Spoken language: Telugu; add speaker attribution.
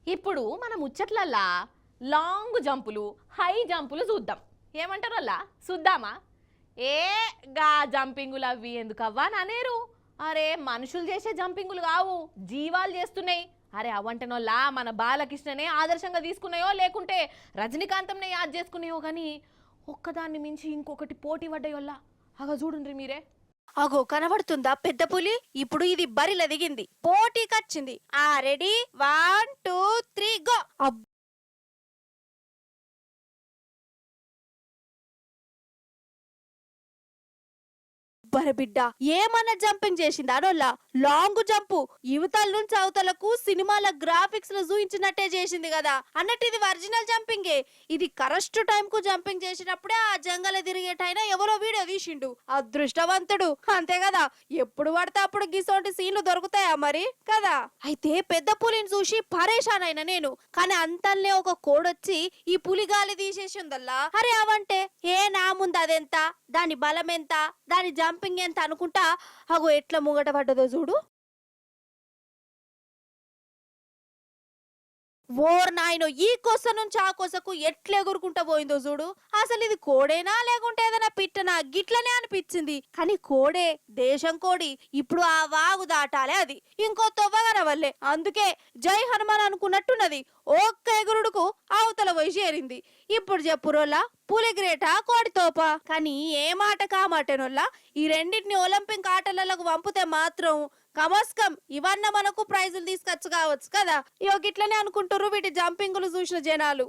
Speaker 1: ఇప్పుడు మన ముచ్చట్లల్లా లాంగ్ జంపులు హై జంపులు చూద్దాం. ఏమంటారు అలా చూద్దామా? ఏ గా జంపింగులు అవి ఎందుకవ్వా నానేరు? అరే మనుషులు చేసే జంపింగులు కావు, జీవాలు చేస్తున్నాయి. అరే అవంటనోళ్ళ మన బాలకృష్ణనే ఆదర్శంగా తీసుకున్నాయో లేకుంటే రజనీకాంతంనే యాద్ చేసుకున్నాయో కానీ ఒక్కదాన్ని మించి ఇంకొకటి పోటీ పడ్డాయోల్లా. అగా చూడుండ్రి మీరే.
Speaker 2: అగో కనబడుతుందా పెద్ద పులి? ఇప్పుడు ఇది బరిలో దిగింది, పోటీకొచ్చింది. Ready 1 2 3 go. బిడ్డ ఏమన్నా జంపింగ్ చేసింది అడోల్లా. లాంగ్ జంపు యువతల నుంచి అవతలకు సినిమాల గ్రాఫిక్స్ లో చూయించినట్టే చేసింది కదా అన్నట్టు ఇది ఒరిజినల్ జంపింగే. ఇది కరెక్ట్ టైం కు జంపింగ్ చేసినప్పుడే ఆ జంగల తిరిగేటైనా ఎవరో వీడియో తీసిండు. అదృష్టవంతుడు అంతే కదా. ఎప్పుడు పడితే అప్పుడు గిసోంటి సీన్లు దొరుకుతాయా మరి కదా. అయితే పెద్ద పులిని చూసి పరేషాన్ అయినా నేను. కానీ అంతల్నే ఒక కోడొచ్చి ఈ పులి గాలి తీసేసిందల్లా. అరే అవంటే ఏ నా ముందు అదెంత, దాని బలం ఎంత, దాని జంపింగ్ ఎంత అనుకుంటా అగో ఎట్లా ముంగట పడ్డదో చూడు. ఓర్ నాయనో, ఈ కొస నుంచి ఆ కొసకు ఎట్లా ఎగురుకుంటా పోయిందో చూడు. అసలు ఇది కోడేనా లేకుంటే ఏదైనా పిట్టనా గిట్లనే అనిపించింది. కానీ కోడే, దేశం కోడి. ఇప్పుడు ఆ వాగు దాటాలే అది, ఇంకో తొవ్వగనవల్లే. అందుకే జై హనుమాన్ అనుకున్నట్టున్నది. ఒక్క ఎగురుడుకు అవతల పోయి చేరింది. ఇప్పుడు చెప్పురోల్లా పులి గ్రేటా కోడి తోప? కానీ ఏ మాట కామాటేనోల్లా ఈ రెండింటిని ఒలింపిక్ ఆటలకు పంపితే మాత్రం కమస్కం ఇవన్న మనకు ప్రైజులు తీసుకొచ్చు కావచ్చు కదా. ఇగో గిట్లనే అనుకుంటారు వీటి జంపింగులు చూసిన జనాలు.